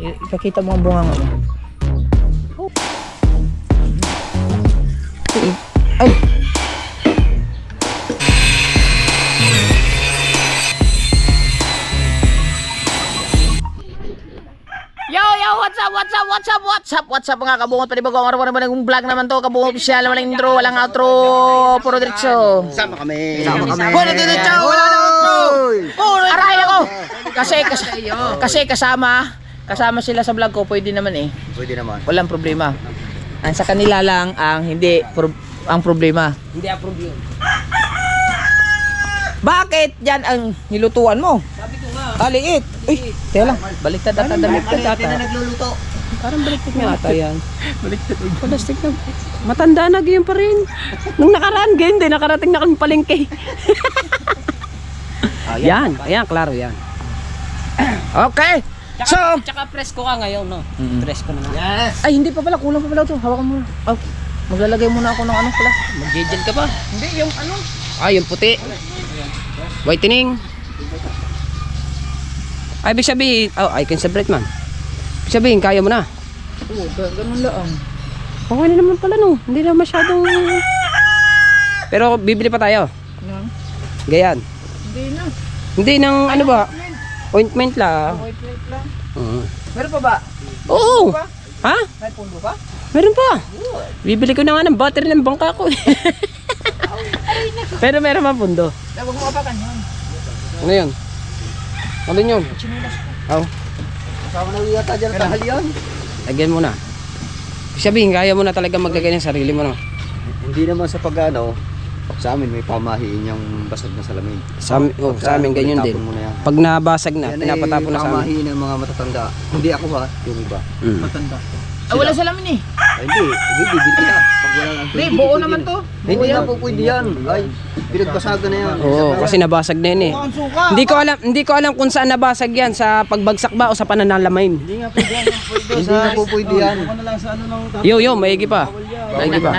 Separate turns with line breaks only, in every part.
ipakita mo ang bunga mo. Ay! What's up mga kabungot, panibagong araw naman ng vlog naman to, kabungot official, walang intro, walang outro, puro diretso.
Sama kami.
Puro diretso, wala na outro. Aray ako. Kasi kasama sila sa vlog ko, pwede naman eh.
Pwede naman.
Walang problema. Ang sa kanila lang ang hindi ang problema.
Hindi approve yun.
Bakit yan ang nilutuan mo?
Sabi ko nga.
Liit. Uy, tela. Baliktad ata, baliktad ata.
na nagluluto.
Parang baliktad nga ata yan.
Baliktad.
Plastic na.
Matanda na ganyan pa rin. Nung nakaraan ganyan din, nakarating na kami palengke. Yan, klaro yan.
Okay.
Tsaka presko ka ngayon, no? Presko na nga.
Yes.
Ay, hindi pa pala. Kulang pa pala ito. Hawakan mo na. Oh, maglalagay muna ako ng ano pala.
Mag-gel ka pa.
Hindi, yung ano.
Yung puti. Whitening. Ay, ibig sabihin, I can separate man. Ibig sabihin, kaya mo na.
Oo, ganun lang.
Okay na naman pala, no? Hindi na masyadong... Pero bibili pa tayo. Gayan.
Hindi na.
Hindi ng ano ba? Ointment lang.
Wait lang.
Oo.
Meron pa ba?
Oo.
Pa?
Ha?
May pundo pa?
Meron pa. Bibili ko na nga ng battery ng bangka ko. Pero meron pa pundo.
Huwag mo kapakan yun.
Ano yun? Ano yun?
Chinilas ko.
Aw.
Kasama na yata dyan ang tahal yan.
Lagyan mo na. Ibig sabihin, kaya mo na talaga maglagay ng sarili mo, no?
Hindi naman sa pag-ano, sa amin may pamahiin yung basag na salamin.
Sa amin ganyan din.
Itapon mo na yan.
Pag nabasag na,
Yan
pinapatapon na sa amin.
pamahiin ng mga matatanda. Hindi ako ha, yung iba.
Matanda. Wala salamin eh.
Ay, hindi bibili ka. Pag wala lang.
Hindi, buo naman to.
Hindi na po pwede yan. Ay, pinagbasagan na yan.
Oo, kasi nabasag na yun eh. Hindi ko alam kung saan nabasag yan, sa pagbagsak ba o sa pananalamin.
Hindi nga pwede yan. Hindi na po pwede yan.
Yo, maigi pa. Maigi pa.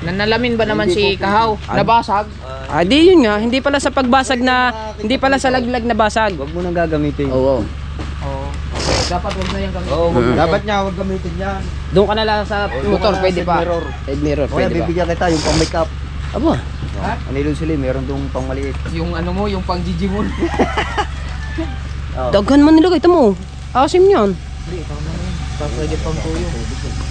Nanalamin ba naman si Kahaw? Nabasag?
Di yun nga, hindi pala sa pagbasag na, hindi pala sa laglag na basag.
Huwag mo nang gagamitin.
Oo.
Oo. Dapat wag na yung gamitin.
Oo, dapat niya huwag gamitin yan.
Doon ka na lang sa motor, pwede pa.
Mirror.
Side mirror,
Kaya
pwede pa.
bibigyan kita yung pang make up.
Aba,
Ha?
Anilon sila, meron dong pang maliit.
Yung ano mo, yung pang Gigimon.
daghan man nilagay, ito mo. Asim yan.
Hindi, ikaw na yun. Pwede pang tuyo.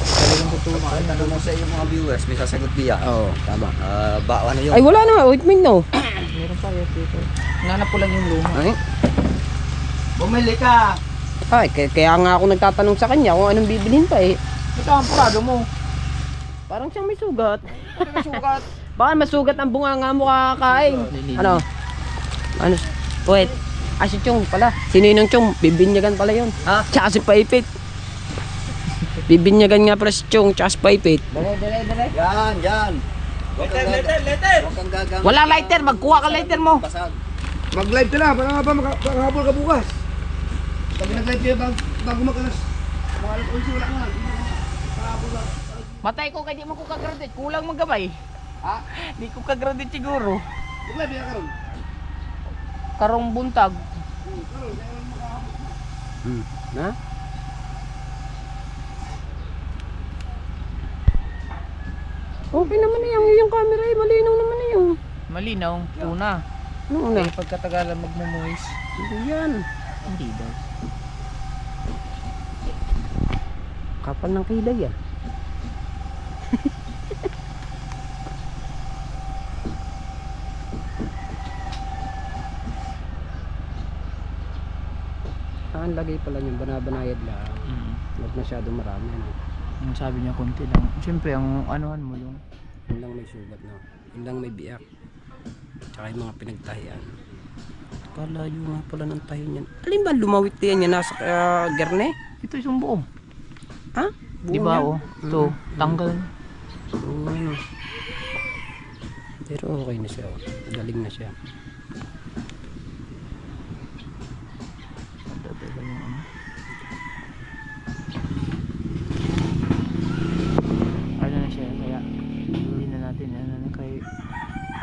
Talagang totoo.
Tanong mo sa iyong mga viewers, may sasagot diya.
Oo, tama.
Ano yun?
Ay, wala na, ointment no.
Meron pa yun dito. Nanap ko lang yung luma.
Ay,
Bumili ka!
kaya nga ako nagtatanong sa kanya kung anong bibilhin pa eh.
Ito ang purado mo.
Parang siyang may sugat.
May sugat.
Baka masugat ang bunganga mo kakakain. Ano? Ano? Wait. Si Chong pala. Sino yun ang Chong? Bibinyagan pala yun.
Ha?
Tsaka si Paipit. Bibinyagan nga pala si Chong tsaka si Paipit.
Dali.
Yan. Letter. Huwag kang gagamit.
Wala lighter, magkuha ka lighter mo.
Basag.
Mag-live ka na, para ba makahabol ka bukas. Pag nag-live kayo bago mag-alas. Mga alas 11 wala nga. Makahabol ka.
Matay ko kaya di mo ko kagraduate. Kulang magabay. Ha? Di ko kagraduate siguro.
Mag-live ya karon.
Karong buntag.
Na? Okay naman na yung camera eh. Malinaw naman na yung.
Malinaw. Una.
Ano una?
Pagkatagalan magmumuis.
Hindi yan.
Hindi daw.
Kapal ng kilay yan. Ang lagay pala yung banabanayad lang. Huwag masyado marami. Ano?
Ang sabi niya konti lang. Siyempre ang anuhan mo yung
Yun lang may sugat na. Yun lang may biyak. Tsaka yung mga pinagtahian. Kalayo nga pala ng tayo niyan. Alin ba lumawit yan yan nasa gerne?
ito yung buo.
Ha?
Di ba oh? Ito, tanggal.
Ano. Pero okay na siya. Galing na siya.
Ano na siya kaya hindi na natin ano kay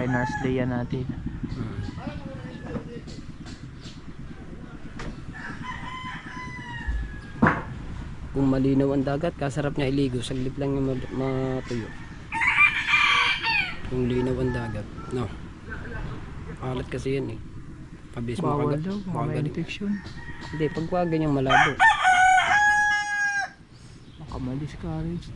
nurse day natin.
Kung malinaw ang dagat, kasarap niya iligo. Saglit lang yung matuyo. Kung linaw ang dagat. No. Alat kasi yan eh. Pabis mo
Bawal
kagat.
daw, mga infection.
Hindi, pag wag ganyang malabo.
Makama-discourage.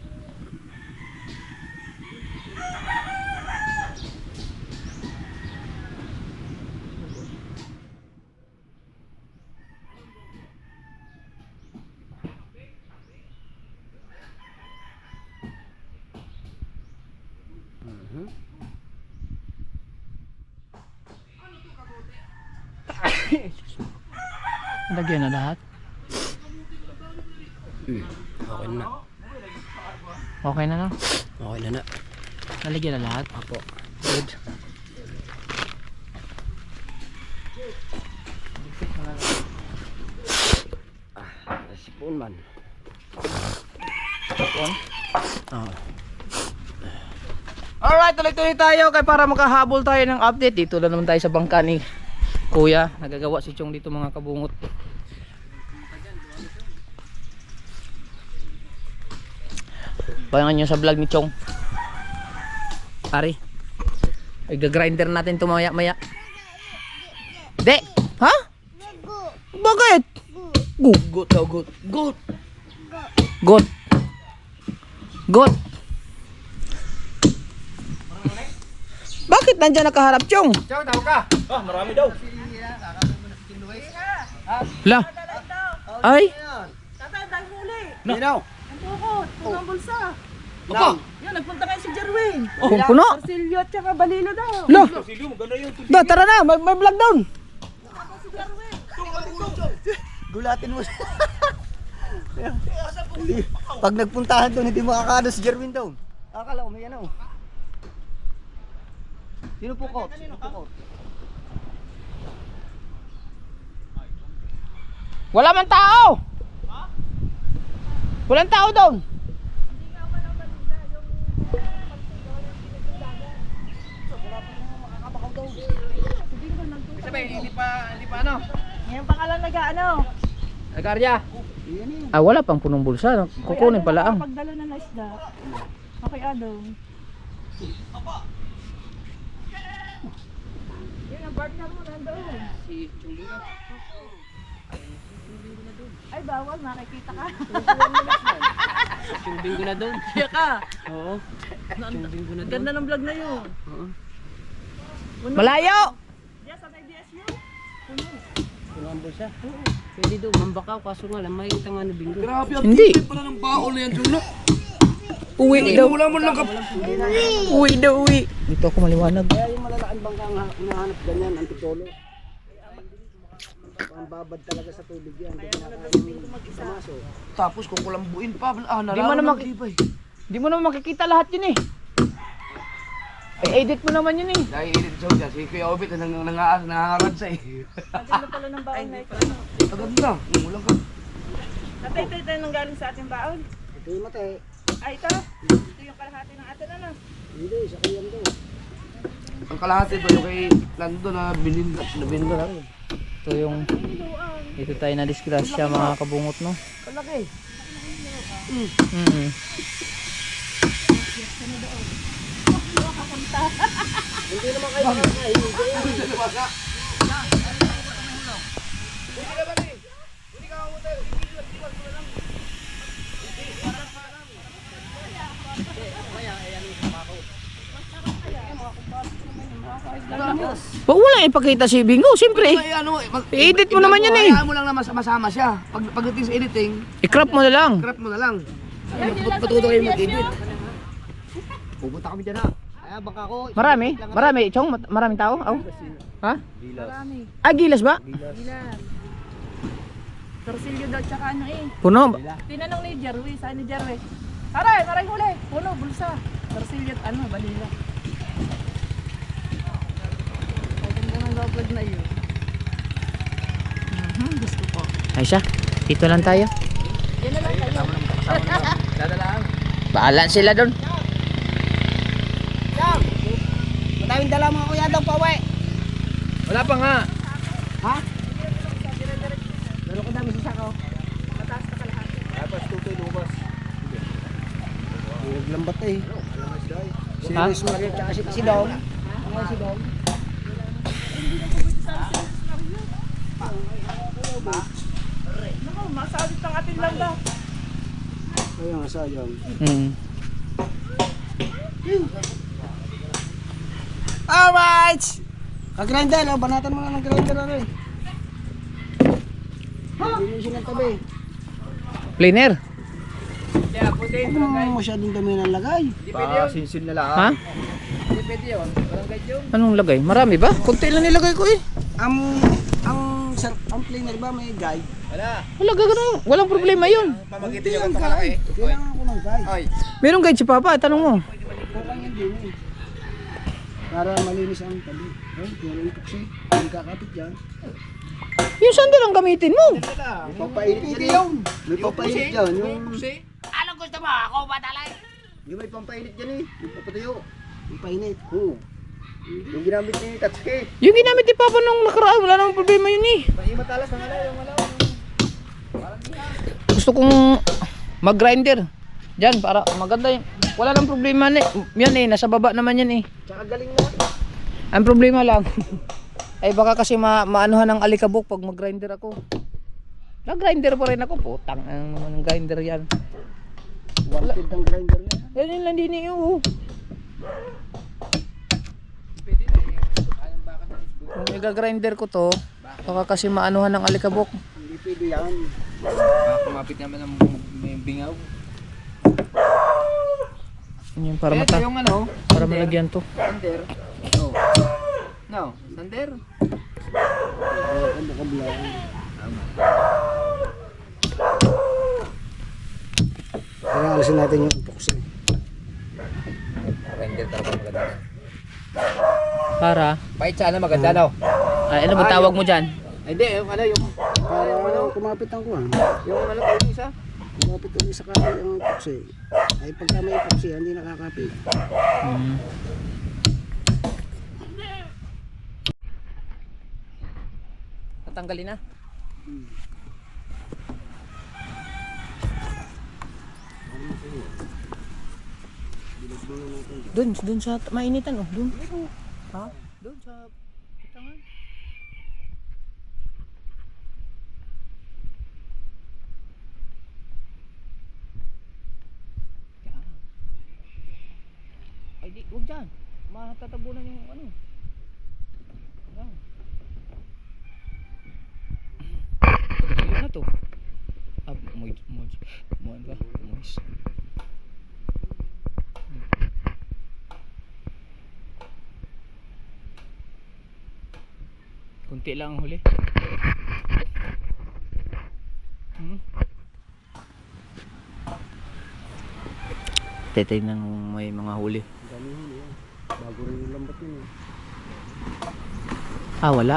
Lagyan na lahat.
Okay na.
Okay na na.
Okay na na.
Nalagyan na lahat.
Apo.
Good.
Sipon man.
Alright, tuloy-tuloy tayo kaya para makahabol tayo ng update. Dito na naman tayo sa bangka ni Kuya. Nagagawa si Chong dito mga kabungot. Bayangan nyo sa vlog ni Chong. Pare, i-grinder natin ito maya-maya. De! Ha? Bakit? Gut daw, gut. Gut. Gut. Gut. Bakit nandyan nakaharap, Chong?
Chong, tawag ka. Marami daw.
La. Ay.
Tatay, dahil huli.
Ninaw.
Ang tukot, punang bulsa.
Apa?
Yan, nagpunta kayo si Jerwin.
Oh, puno.
Arcilio at saka Balilo daw.
La.
Silyo, maganda yun.
Da, tara na, may vlog down.
Gulatin mo siya. Pag nagpuntahan doon, hindi makakano si Jerwin doon. Akala ko may ano. Sino pukot? Sino pukot?
Wala man tao. Walang tao doon.
Hindi pa ano.
Ngayon pa ka lang nag-ano.
Nagarya. Ah, wala pang punong bulsa. Kukunin pala ang.
Pagdala na isda. Okay, Adong. Yan, ang partner mo nandoon. Ay, bawal, nakikita ka.
Sumbing ko na doon.
Kaya ka.
Oo. Sumbing ko na doon.
Ganda ng vlog na yun.
Oo.
Malayo.
Yes, sa DSU.
Kung ang bulsa. Pwede doon, mambakaw. Kaso nga lang, makikita nga na bingo.
Grabe, ang
Hindi.
tipid pala ng baon na yan, Chong.
Uwi daw.
Wala mo lang
Uwi daw, uwi. Dito ako maliwanag.
Kaya yung malalaking bangka nga, unahanap ganyan, antipolo. Ang babad talaga sa tubig yan. Samaso.
Tapos kung kulambuin pa,
Di mo naman Di mo naman makikita lahat yun eh. Ay, edit mo naman yun eh.
Dahil edit sa dyan, si Kuya Obit na nangangarad sa eh.
Maganda pala ng baon na ito.
Agad na, umulang ka.
Tatay, ito nang galing sa ating baon.
Ito yung mate.
Ay, ito. Ito yung kalahati ng atin, ano?
Hindi, sa kayang doon.
Ang kalahati pa yung kay Lando na bininda na rin.
Ito yung dito tayo na disgrasya mga kabungot no.
Kalaki.
Hindi naman kayo makakain.
Wag mo lang ipakita si Bingo, siyempre.
Ay, ano,
I-edit mo naman yan eh.
Hayaan mo lang na masama siya. Pagdating sa editing,
I-crop mo na lang.
scrap mo na lang. Patuto kayo mag-edit.
Pupunta kami dyan ha. Ay, baka ko.
Marami? Marami, Chong? Maraming tao? Oh. Ha?
Marami.
Ah, gilas ba?
Ilan? Torsilyo daw tsaka ano eh.
Puno.
Tinanong ni Jerwin, saan ni Jerwin? Aray huli. Puno, bulsa. Torsilyo at ano, Balila. Maganda ng vlog na yun. Gusto ko.
Ay siya, dito lang tayo.
Yan na lang kayo.
Dadalaan.
Bahala sila doon.
Madaming dala mga kuya daw pa uwi.
Wala pa nga.
Ha? Pero kadami sa sakaw.
Mataas na kalahati.
Tapos tutoy
Naglambat eh. Si
Ha?
Luis Maria tsaka si Dom. Ano si Dom?
Naku, masalit ng ating landa.
Kaya nga sayang.
Mm.
Alright! Kagrinder, oh, banatan mo na ng grinder na rin. Hindi mo siya tabi.
Planer?
Huwag mo masyadong dami ng lagay.
Sinsin na lang.
Ha? Anong lagay? Marami ba? Kunti lang nilagay ko eh.
Ang planer ba may guide?
Wala gagano. Walang problema yun.
Kailangan ko ng guide.
Merong guide si Papa, tanong mo.
Kailangan yan din eh. Para malinis ang tabi. Ay, meron yung tuksi. Hindi kakapit dyan.
Yung sandal ang gamitin mo.
May pampainit yan. May pampainit yan.
Anong gusto mo? Ako ba talay?
Yung may pampainit yan eh. Yung papatayo.
Yung painit.
Oo. Yung ginamit ni Tatsuki.
Yung ginamit ni Papa nung nakaraan, wala namang problema yun eh.
Matalas na nga yung alaw.
Gusto kong mag-grinder. Diyan, para maganda yun. Wala nang problema na yan eh, nasa baba naman yan eh.
Tsaka galing na.
Ang problema lang, ay baka kasi maanuhan ng alikabok pag mag-grinder ako. Nag-grinder pa rin ako, putang ang grinder yan.
Wanted ng grinder na.
Yan yun lang din eh, oo. Kung i-grinder ko to, baka kasi maanuhan ng alikabok.
Hindi pwede yan.
Kumapit naman ng may bingaw.
Yun, para mata,
yung ano,
para malagyan to.
sander. No. No, sander.
Ang bukablaan. Kaya alisin natin yung tuksi.
Sander talaga maganda.
Para,
Pahit sana maganda no.
ay ano ba tawag mo dyan?
Hindi, yung ano yung
Para kumapit ang kuha.
yung ano yung isa.
Kumapit ulit sa kapit ang tuksi. Ay pagka may tuksi, hindi nakakapit.
Tatanggalin na. Doon sa mainitan oh, doon. Ha? Doon sa tangan. Ay di, huwag dyan. Matatabunan yung ano. Yan. Ayun na to. Ah, moist ba? Moist. Kunti lang ang huli. Tetay nang may mga huli.
Dami huli yan. Bago rin yung lambat yun eh.
Ah, wala.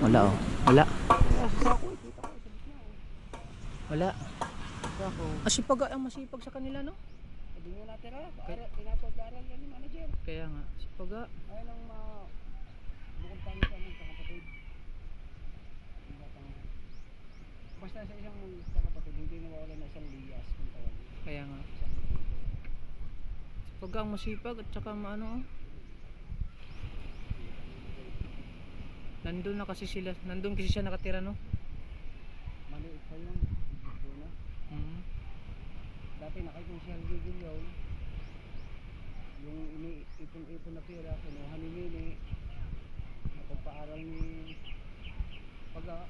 Wala oh. Wala. Wala. Masipag ang masipag sa kanila, no?
Hindi nga natira. Pinapag-aaral yan ni manager.
Kaya nga, sipag ah.
Ayun ang bukong tayo sa mga kapatid. Basta sa isang kapatid, hindi nawawala na isang liyas.
Kaya nga. Sipag ang masipag at saka maano oh. Nandun na kasi sila, nandun kasi siya nakatira, no?
Maliit pa yun. Dito na. Dati nakikita siya gigil yun. Yung iniipon-ipon na pera, kinuha ni Mini. Napagpaaral ni Paga.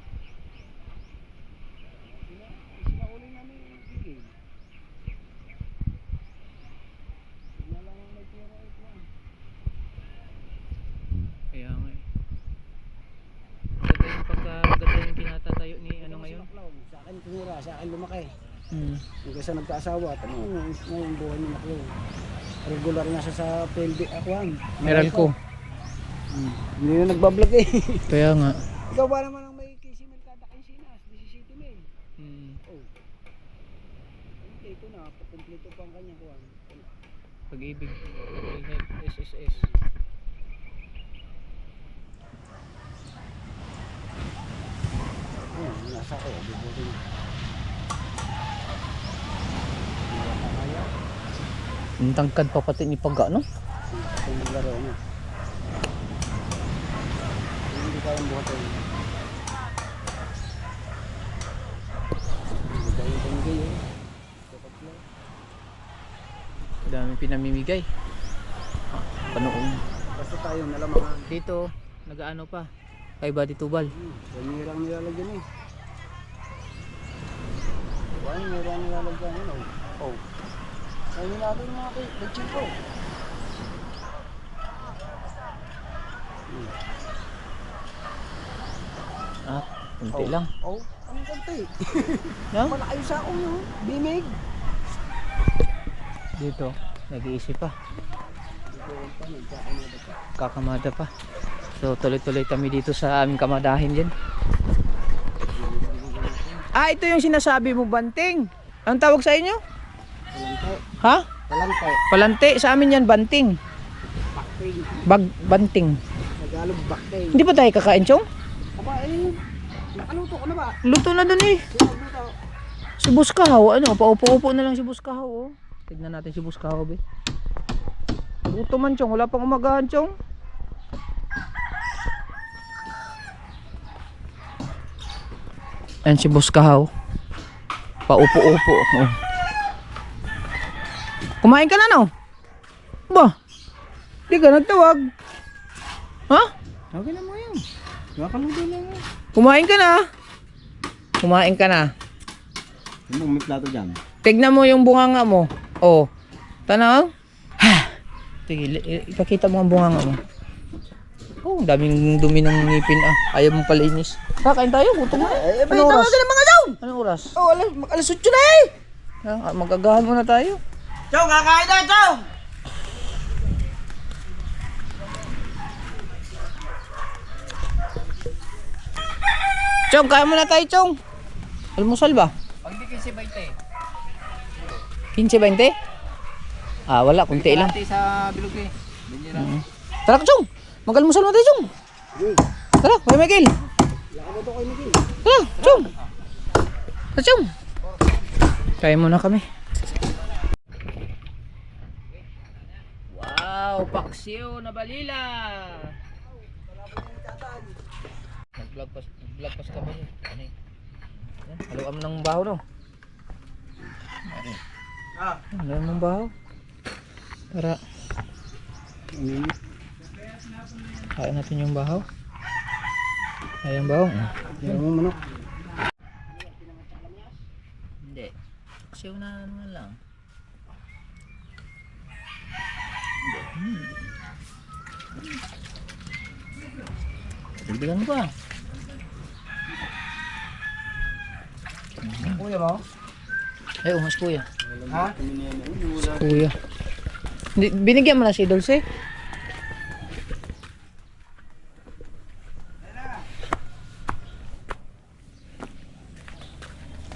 Sinauli namin yung gigil. Sina lang ang may pera ito.
Kaya nga eh. Ganda yung kinatatayo ni ano ngayon.
Sa akin tumira, sa akin lumaki.
Hmm.
Kasi nagkaasawa, ngayon buhay ni Maclo. Regular nga siya sa PLB Aquan.
Meral ko.
Hindi na nagbablog eh.
Kaya nga.
Ikaw ba naman ang may kisimen kada kinsinas? 17 mil. Oh. Ay, ito na, kumpleto pa ang kanyang kuwan.
Pag-ibig. SSS.
Ayan, nasa ko, bibutin.
Ang tangkad pa pati ni Paga, no?
Itong laro niya. Hindi kayang buhatin.
Dami pinamimigay. Panoon.
Basta tayo nalamangan.
Dito, nag-ano pa. Kay Buddy Tubal.
Panirang nilalagyan eh. Panirang nilalagyan yun. Oh. Ay nilalagyan mga kay ko.
Ah, kunti lang.
Oh, ang konti.
No?
Malayo sa akong yung bimig.
Dito, nag-iisip pa. Kakamada pa. So tuloy-tuloy kami dito sa aming kamadahin dyan. Ah, ito yung sinasabi mo, banting. Anong tawag sa inyo?
Palante.
Ha?
Palante.
Palante. Sa amin yan, banting.
Bakting.
Banting.
Tagalog bakting.
Hindi pa tayo kakain, Chong?
Aba eh. Nakaluto ko na ba?
Luto na dun eh.
Luto.
Si Buskahaw, ano? Paupo-upo na lang si Buskahaw, oh. Tignan natin si Buskahaw, be. Luto man, Chong. Wala pang umagahan, Chong. Ayan si Buskahaw. Paupo-upo. Oh. Kumain ka na, no? Ba? Di ka nagtawag. Ha?
Okay na mo yun. Nakaluto na yun.
Kumain ka na. Kumain ka na.
Yung may plato dyan.
Tignan mo yung bunganga mo. Oh. Tanaw. Sige, ipakita mo ang bunganga mo. Oh, daming dumi ng ngipin ah. Ayaw mong palinis. Kakain tayo, gutom na. Anong oras?
Tawagan ng mga daw.
Anong oras?
Oh, alas 8 na eh.
Magagahan muna tayo.
Chong, kakain na, Chong.
Chong, kain muna tayo, Chong. Almusal ba?
Pag di 15-20.
15-20? Ah, wala, kunti lang.
Sa bilog eh.
Tara, Chong. Mag-almusal mo tayo, Chong. Tara, kay Michael. Tara, Chong. Tara, Chong. Kain muna kami. Wow, paksiw na balila. Nag-vlog pas ka ba? Ano eh? Haluan mo ng baho, no? Haluan mo ng baho. Para kain natin yung bahaw. Ayang bahaw.
Yan mo manok.
Hindi. Siyaw na naman lang. Dagdagan pa.
Kuya mo?
Ay, mas kuya.
Ha?
Mas kuya. Binigyan mo na si Dulce.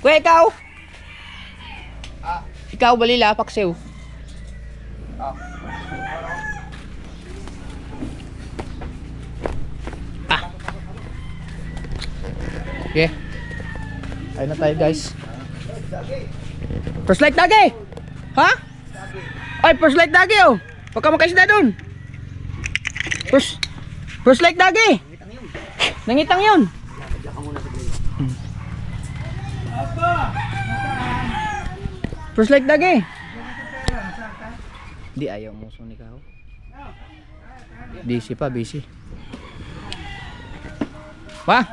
Kuya, ikaw? Ikaw, balila, paksiw. Okay. Ayun na tayo, guys. First light dagi! Ha? Ay, first light dagi, oh! Huwag ka makasida dun! First light dagi! Nangitang yun! First light dagi! Di ayaw mo ni Kao. Busy pa, busy. Pa?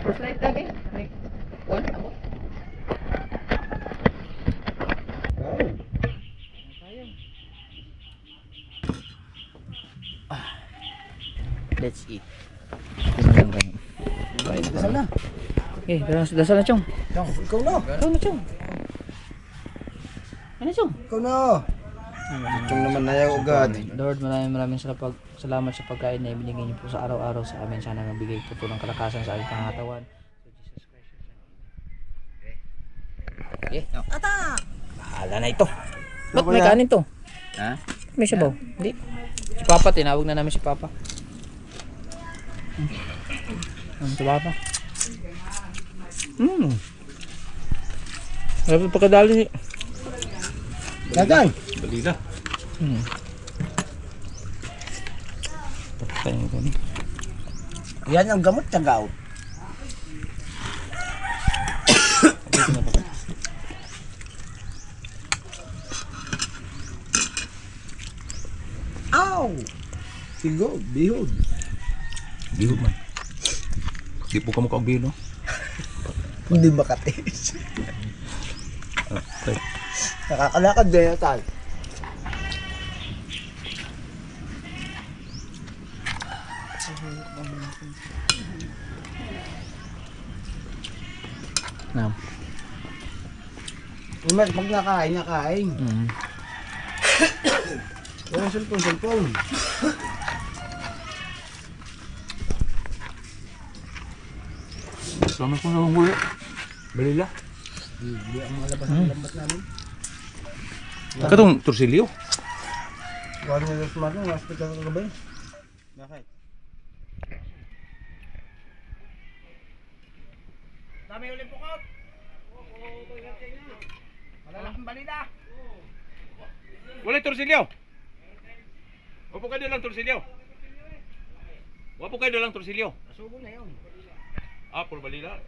First light lagi. Wala ako. Let's eat. Kumalang kayo.
Dasal na.
Okay, dasal na, Chong.
Chong, ikaw na.
Ikaw na, Chong. Ano, Chong?
Ikaw na. Chong naman na yung ugad.
Lord, maraming salamat sa pagkain na ibinigay niyo po sa araw-araw sa amin. Sana magbigay po ng kalakasan sa aming pangatawan. Okay.
Ata!
Bahala na ito. Ba't may kanin to?
Ha?
May sabaw? Hindi. Si Papa, tinawag na namin si Papa. Si Papa. Dapat pagkadali.
Dagan!
Balila.
Patay mo ko ni.
Yan ang gamot sa gout. Ow! Sigo, bihod.
Bihod man. Di po ka mo kaugbi, no?
Hindi makatis.
Okay.
Nakakalakad din yan.
Nam.
Umat, pag nakain. Walang cellphone.
Salamat po sa huli. Balila.
Hindi ang mga labas ng lambat namin.
Katong torsilyo.
Wala nyo smart ng hospital kagabi. Bakit?
Dami ulit pukot. Malalaking balita.
Wala torsilyo. Wapo kayo lang torsilyo. Wapo kayo lang torsilyo.
Nasubo na yun.
Ah, puro balila.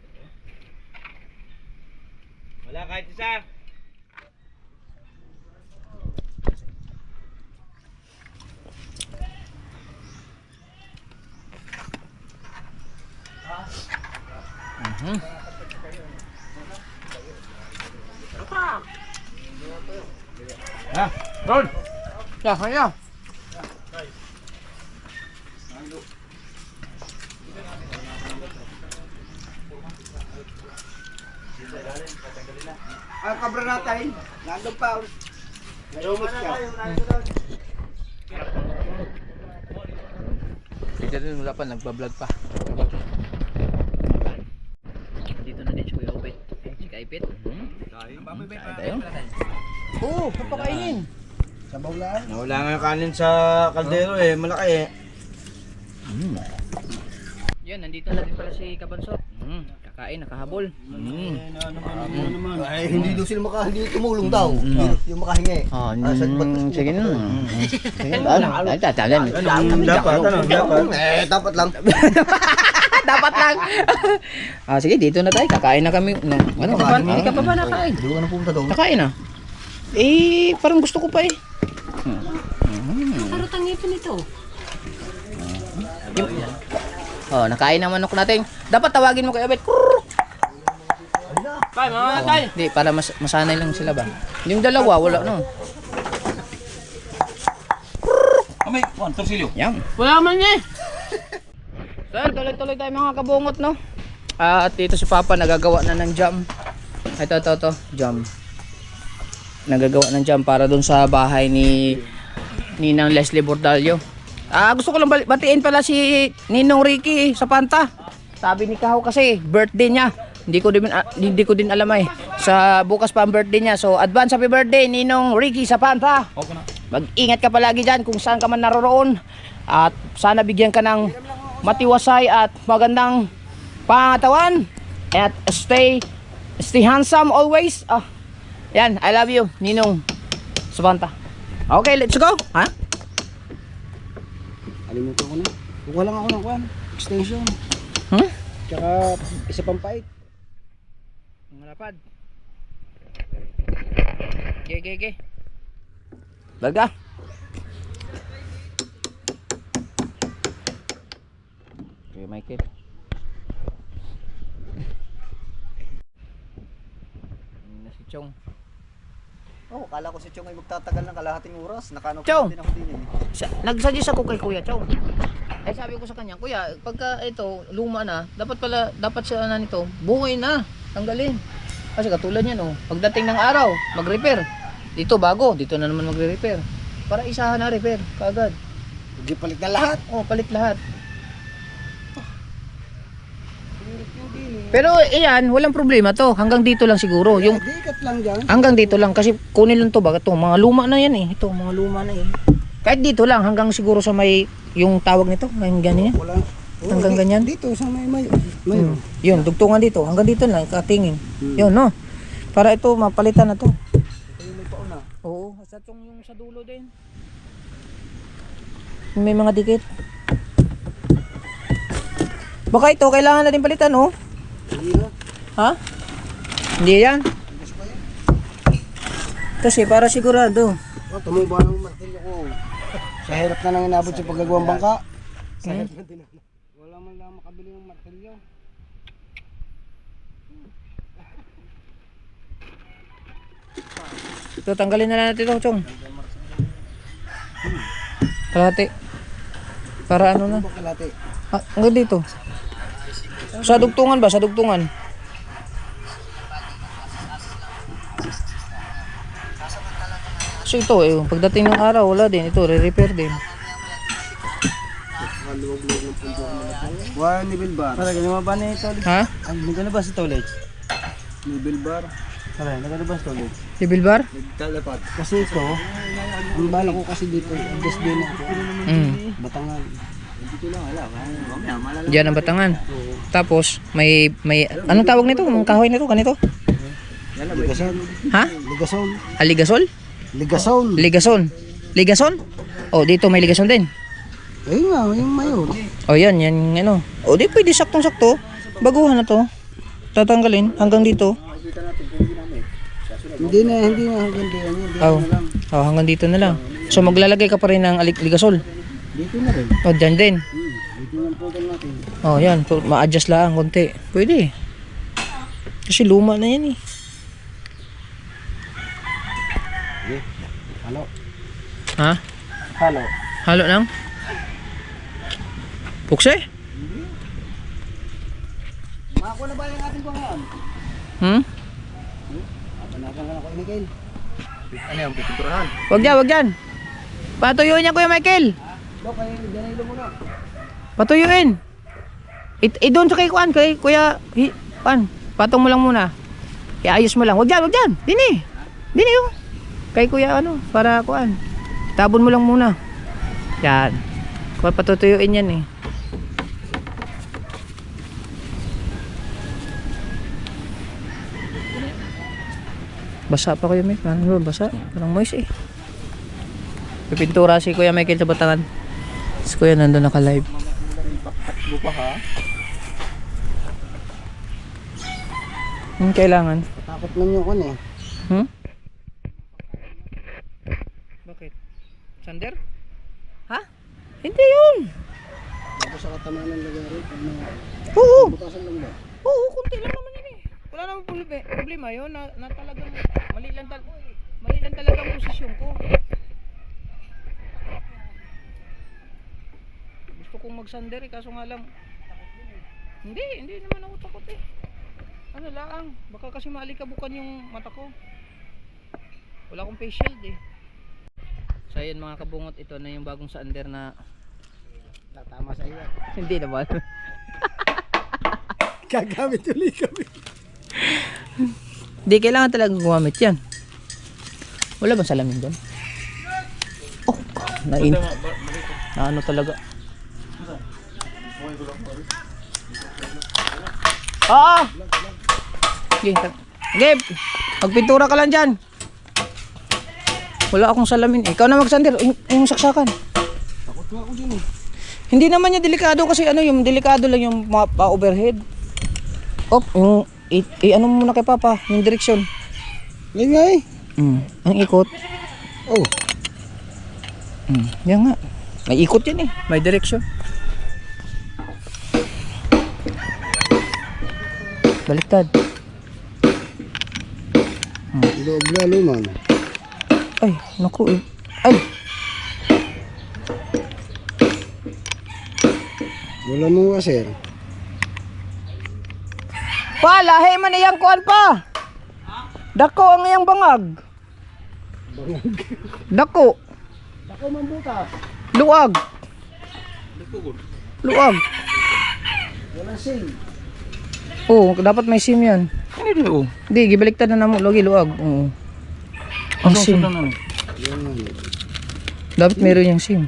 Wala kahit isa.
Ron!
Ya, kaya.
Ang kabra natin, nandun pa. Nalumot siya.
Dito din wala pa, nagbablog pa. Dito na din si Kuya Upit. Si Kaipit. Kain tayo? Oo, papakainin.
Sabaw lang. Nawala nga yung kanin sa kaldero malaki
Yan, nandito na din pala si Kabansot. Kakain, nakahabol.
Ay, hindi daw sila hindi tumulong daw. Yung makahingi.
Sige na. Sige na.
Dapat lang.
Dapat lang. Sige, dito na tayo. Kakain na kami. Ano ka ba? Hindi ka pa ba nakain?
Hindi ko na pumunta doon.
Nakain na. Parang gusto ko pa eh.
Karutang ipin ito.
Nakain na manok natin. Dapat tawagin mo kay Abet. Kay, mga kay. Hindi, para masanay lang sila ba? Yung dalawa, wala no.
Amay, Juan, torsilyo.
Yan. Wala man niya. Sir, tuloy-tuloy tayo mga kabungot, no? At dito si Papa nagagawa na ng jam. Ito, jam. Nagagawa ng jam para dun sa bahay ni Ninang Leslie Bordallo. Gusto ko lang batiin pala si Ninong Ricky sa Panta. Sabi ni Kaho kasi birthday niya. Hindi ko din alam sa bukas pa ang birthday niya. So advance happy birthday Ninong Ricky sa Panta.
Okay na.
Mag-ingat ka palagi diyan kung saan ka man naroroon. At sana bigyan ka ng matiwasay at magandang pangatawan. At stay handsome always. Yan, I love you Ninong sa Panta. Okay, let's go. Ha?
Alimutan ko na. Kukuha lang ako ng kwan. Extension. Tsaka isa pang pait.
Mga lapad. Okay. Baga. Okay, Michael. Na si Chong.
Kala ko si Chong ay magtatagal ng kalahating oras. Nakano
Chong!
din ako din
Nagsuggest ako kay Kuya Chong. Sabi ko sa kanya, Kuya, pagka ito luma na, dapat siya nito, buhay na, tanggalin. Kasi katulad niyan pagdating ng araw, mag-repair. Dito na naman magre-repair. Para isahan na repair kaagad.
Hindi palit na lahat.
Palit lahat. Pero iyan, walang problema to. Hanggang dito lang siguro. Yung
Dikat lang dyan.
hanggang dito lang kasi kunin lang to baga to. Mga luma na yan eh. Ito, mga luma na yan. Kahit dito lang hanggang siguro sa may yung tawag nito, may ganyan.
Wala.
Hanggang ganyan.
Dito sa may.
Yun, dugtungan dito. Hanggang dito lang katingin. Yun, no. Para ito, mapalitan na to.
Ito yung may pauna.
Oo, sa tong yung sa dulo din. May mga dikit. Baka ito, kailangan na din palitan, oh.
Hindi na.
Ha? Hindi yan. Kasi para sigurado.
Oh, tumuba ng martilyo ko. Sa hirap na nang inabot sa paggagawang bangka. Sa hirap na din. Wala man lang makabili ng martilyo.
Ito, tanggalin na lang natin ito, Chong. Kalahati. Para ano na.
Bakalate.
Ah, hanggang dito. Sa dugtungan ba? Sa dugtungan. So ito, pagdating ng araw, wala din. Ito, re-repair din.
Wala ni Bilbar. Para ganyan ba na ito?
Ha?
Ay, naglalabas ito ulit. Ni Bilbar. Para, naglalabas ito ulit.
Si Bilbar?
Nagtalapat. Kasi ito, ang bala ko kasi dito, adjust din ako. Batangan. Dito lang, wala. Mamaya, malala.
Diyan ang Batangan. Tapos, may, anong tawag nito? Ang kahoy nito? Ganito?
Ligason.
Ha?
Ligason.
Aligasol?
Ligason.
Ligason? Ligason? Oh, dito may ligason din.
Ayun nga, yung mayon.
Oh, yan ano. Oh, di pwede saktong-sakto. Baguhan na to. Tatanggalin hanggang dito.
Hindi na hanggang dito. Hindi
Oh.
na lang.
Oh, hanggang dito na lang. So maglalagay ka pa rin ng ligasol.
Dito na rin.
Oh, dyan din.
Dito na ang program natin.
Oh, yan. Ma-adjust lang konti. Pwede. Kasi luma na yan eh.
Halo.
Ha?
Halo.
Halo lang? Pukse?
Makakuha na ba yung ating pangalan?
Hmm?
Panakan ka na ko, Miguel. Ano yung pipinturahan?
Wag dyan. Patuyuin niya, Kuya Michael.
Dok, kayo ganito muna.
Patuyuin. Doon sa kay Kuan, kay Kuya Kuan. Patong mo lang muna. Iayos mo lang. Wag dyan. Dini yung. Kay Kuya para Kuan. Tabon mo lang muna. Yan. Patutuyuin yan eh. Basa pa Kuya Michael. Ano ba? Basa? Parang moist eh. Pipintura si Kuya Michael sa Batangan. Si Kuya nandun naka-live.
Lupa ha?
Kailangan.
Takot lang yung kun eh.
Hmm? Bakit? Sander? Ha? Hindi yun.
Tapos sa katamaan ng lagari.
Oo.
Butasan lang ba?
Oo, kunti lang naman yun eh. Wala namang problema yun na talagang mali lang talaga ang posisyon ko. Gusto kong mag-sander eh, kaso nga lang hindi naman ako takot eh. Ano lang, baka kasi maalikabukan yung mata ko. Wala akong face shield eh. So ayan mga kabungot, ito na yung bagong sander na
Tatama sa iyo.
hindi naman.
Gagamit ulit kami.
Hindi kailangan talaga gumamit yan. Wala bang salamin dyan? Oh, na ano talaga. Oo! Okay, magpintura ka lang dyan. Wala akong salamin. Ikaw na magsander. Yung saksakan.
Takot nga ako din eh.
Hindi naman yung delikado kasi yung delikado lang yung pa-overhead. Oh, yung ano muna kay Papa, yung direksyon.
Ngayon nga eh.
Ang ikot.
Oh.
Yan nga. May ikot yan eh. May direksyon. Baliktad.
Loob lalo man.
Ay, naku. Ay!
Wala mo nga sir.
Pa, lahi man iyang kuan pa. Dako ang iyang bangag. Dako.
Ako mambutas.
Luag. Luag.
Wala sing.
Oo, dapat may SIM yan. Ano dito? Hindi, gibaliktad na namo. Logi, luag. Oo. Ang SIM.
Yan.
Dapat meron yung SIM.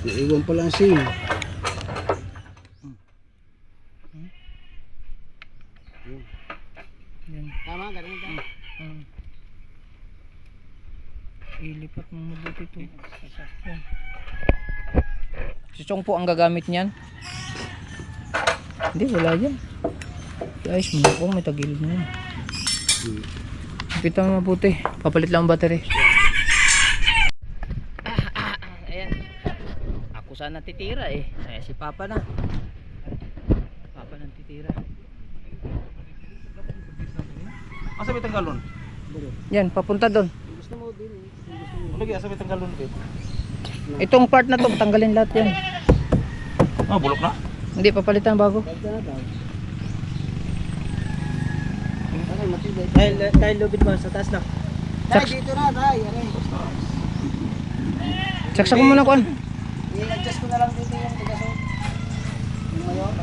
Naiwan pala ang sing.
Yan.
Tama, ganun ka.
Ilipat mo mabuti ito. Yan. Si Chong po ang gagamit niyan. Hindi, wala yan. Guys, mo may tagilid na yan. Kita mo mabuti. Papalit lang ang battery. Ayan. Ako sana titira eh. Kaya si Papa na. Papa nang titira.
Asa may tanggalon?
Yan, papunta doon.
Gusto mo din eh.
Ano kaya asa may tanggalon dito?
Itong part na to, tanggalin lahat yan.
Ah, bulok na.
Hindi, papalitan bago.
Dagda na daw. Aray, matibay. Dahil lubid mo sa taas na. Dahil dito na, dahil. Aray.
Saksak mo muna kuan.
I-adjust ko na lang dito yung tigasong. Yung mayon.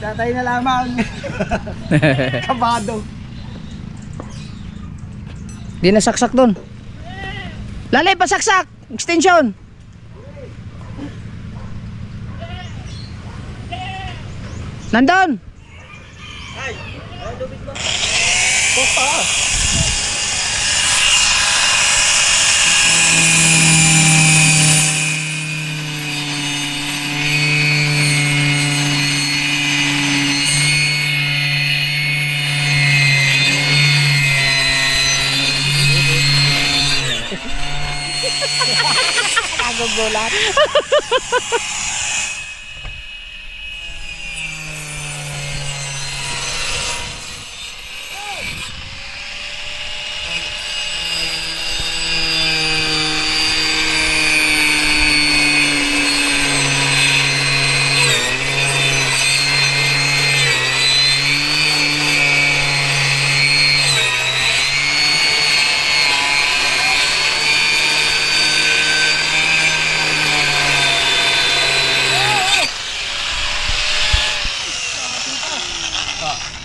Tatay na lamang. Kabado.
Di na saksak doon. Lalay, pasaksak! Extension! Nandun! Nagugulat.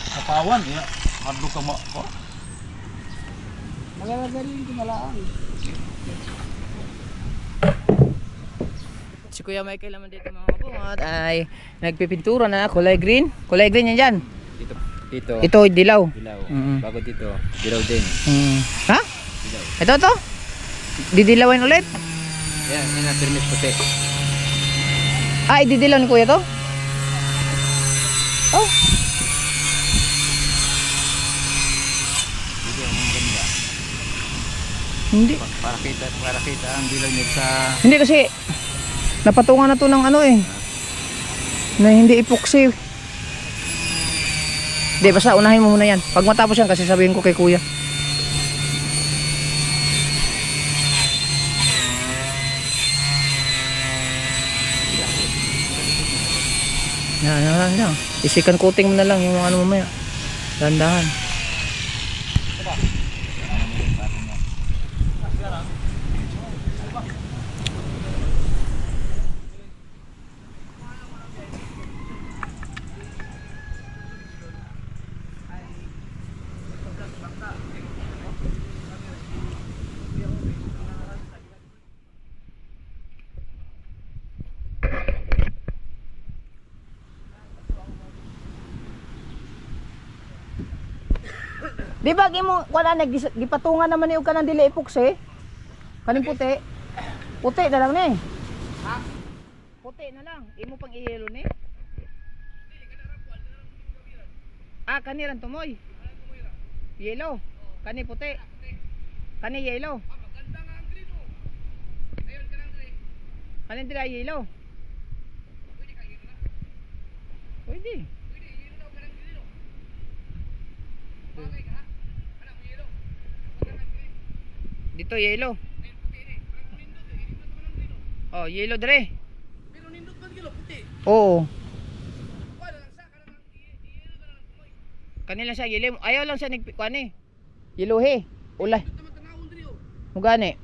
Kapawan ya. Adlo ka mo.
Magagaling ko malaan.
Si Kuya Michael naman dito mga kabungat ay nagpipintura na kulay green. Kulay green yan dyan.
Dito.
Ito dilaw.
Dilaw.
Mm.
Bago dito, dilaw din.
Ha?
Dilaw.
Ito? Didilawin ulit?
Yan, yan na permis puti.
Ah, ididilaw ni Kuya to? Oh.
Dito ang maganda.
Hindi.
Para kita ang dilaw niya sa
Hindi kasi napatungan na to ng ano eh. Na hindi epoxy. Hindi, basta unahin mo muna yan. Pag matapos yan kasi sabihin ko kay Kuya. Yan. Isikan coating mo na lang yung mga ano mamaya. Dandahan. Di ba gimo wala gipatungan naman niyo kanang dili epoxy? Kaning puti. Puti na lang ni. Ha? Puti na lang. Imo pang i-yellow ni. Ah, kaniran tumoy. Yellow. Kani puti. Kani yellow. Ah, maganda nga ang green oh. Ayon kanang green. Kani dira yellow. Pwede ka yellow na. Pwede. Dito yellow. Oh, yellow dire. Pero nindot man kilo puti. Oo. Wala lang sa kanang yellow na lang kumoy. Kanila siya yellow. Ayaw lang siya nigkuan eh. Yellow he. Ulay. Mugani.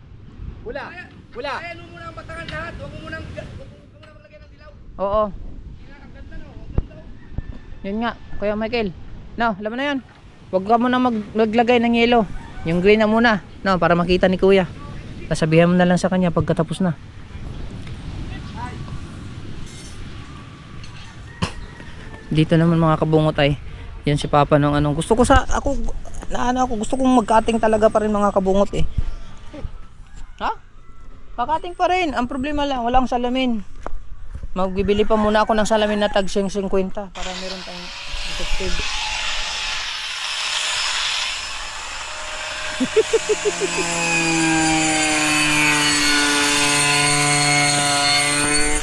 Wala. Wala.
Ayan mo muna ang batangan lahat. Huwag mo muna maglagay ng dilaw.
Oo.
Ang ganda no. Ang ganda oh.
Yun nga, Kuya Michael. No, alam mo na yun. Huwag ka muna maglagay ng yellow. Yung green na muna. No, para makita ni Kuya. Sasabihan mo na lang sa kanya pagkatapos na. Dito naman mga kabungot ay yan si Papa nung anong gusto ko sa ako gusto kong mag-cutting talaga pa rin mga kabungot eh. Ha? Kakating pa rin. Ang problema lang walang salamin. Magbibili pa muna ako ng salamin na tag 50 para meron tayong effective.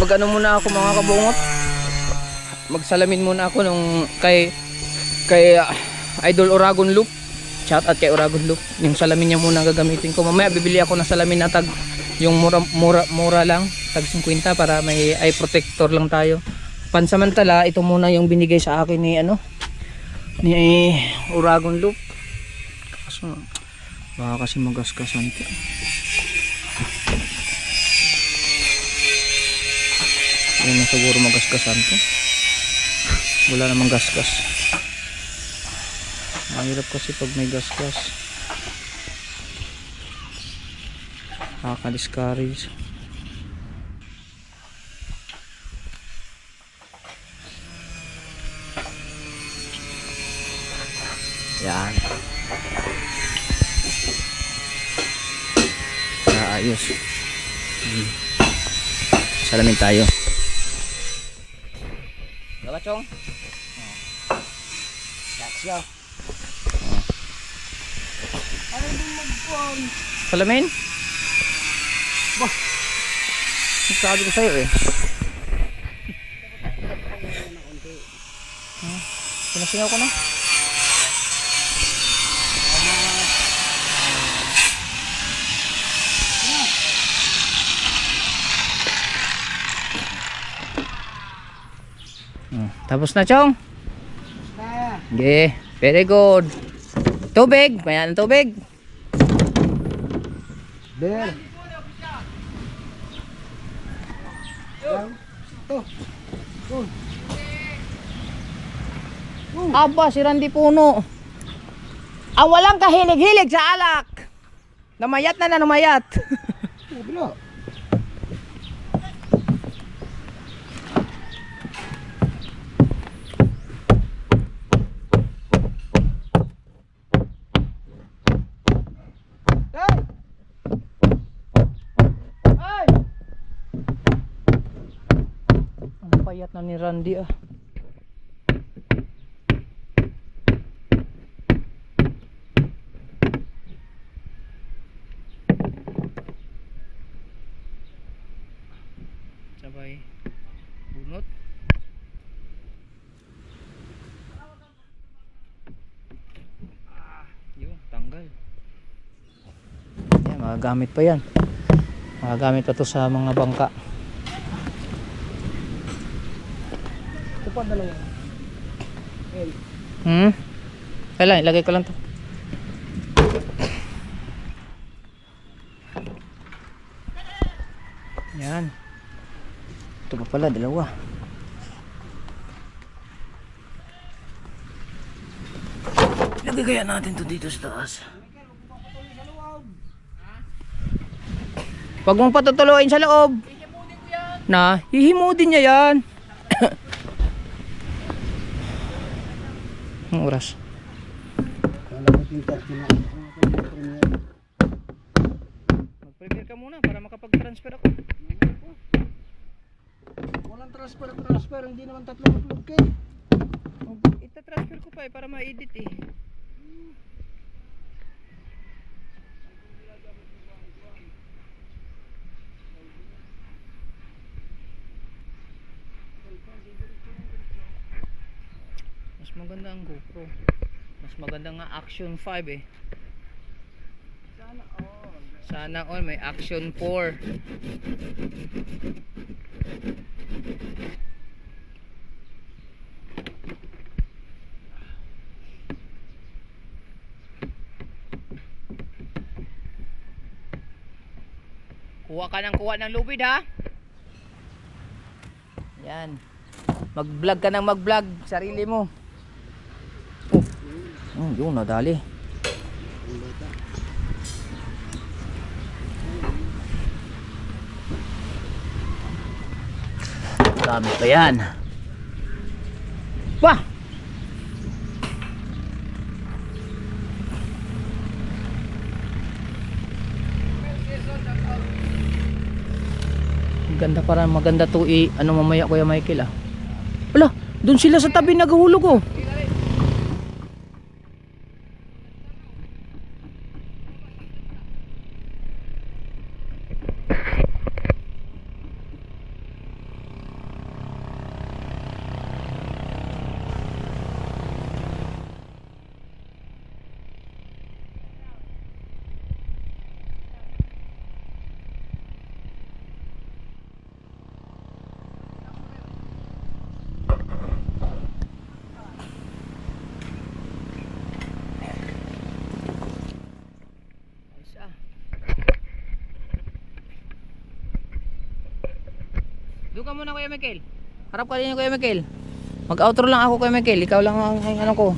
Mag-ano muna ako mga kabungot. Magsalamin muna ako nung kay Idol Oragon Loop. Shout out kay Oragon Loop. Yung salamin niya muna gagamitin ko. Mamaya bibili ako ng salamin na tag yung mura lang, tag 50 para may eye protector lang tayo. Pansamantala, ito muna yung binigay sa akin ni ni Oragon Loop. Kaso baka kasi magasgasan to. Yan na siguro magasgasan to. Wala namang gasgas. Mahirap kasi pag may gasgas. Nakaka-discourage. Yan. Ayos. Salamin tayo. Gawa chong. That's go. Ano din magpon? Salamin? Bah. Sabi ko sa'yo eh. Pinasingaw ko na. Tapos na, Chong? Okay, very good. Tubig, mayan ang tubig.
Bear.
Aba, si Randy Puno. Ang walang kahilig-hilig sa alak. Namayat na namayat.
Bila.
Ang payat na ni Randy ah. Sabay bunot. Yun, tanggal. Yan, magagamit pa yan. Magagamit pa to sa mga bangka.
Ito pa dalawa.
Kailan, ilagay ko lang to. Yan. Ito pa pala, dalawa. Ilagay kaya natin to dito sa taas. Huwag mong patutuluin sa loob. Na, hihimudin niya yan. Ang oras. Mag-prepare ka muna para makapag-transfer ako.
Walang transfer, hindi naman tatlong upload kay.
Ita-transfer ko pa para ma-edit eh. Mas maganda ang GoPro. Mas maganda nga Action 5 eh. Sana all may Action 4. Kuha ng lubid ha. Yan. Mag-vlog ka ng mag-vlog sarili mo. Yung nadali. Dami pa yan. Wah! Ganda para maganda to ano mamaya Kuya Michael ah. Wala, doon sila sa tabi naghulog oh. Doon ka muna Kuya Michael. Harap ka din Kuya Michael. Mag-outro lang ako Kuya Michael. Ikaw lang ang ano ko.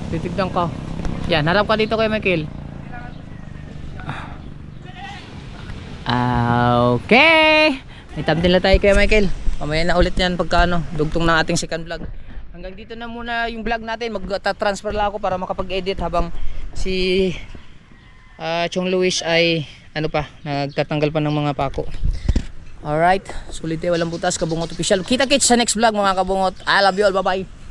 Titignan ka. Yan, harap ka dito Kuya Michael. Okay. May thumbnail na tayo Kuya Michael. Mamaya na ulit yan pagka ano, dugtong ng ating second vlog. Hanggang dito na muna yung vlog natin. Mag-transfer lang ako para makapag-edit habang si Chong Luis ay ano pa, nagtatanggal pa ng mga pako. Alright, sulit walang butas, Kabungot Official. Kita-kits sa next vlog mga Kabungot. I love you all, bye bye.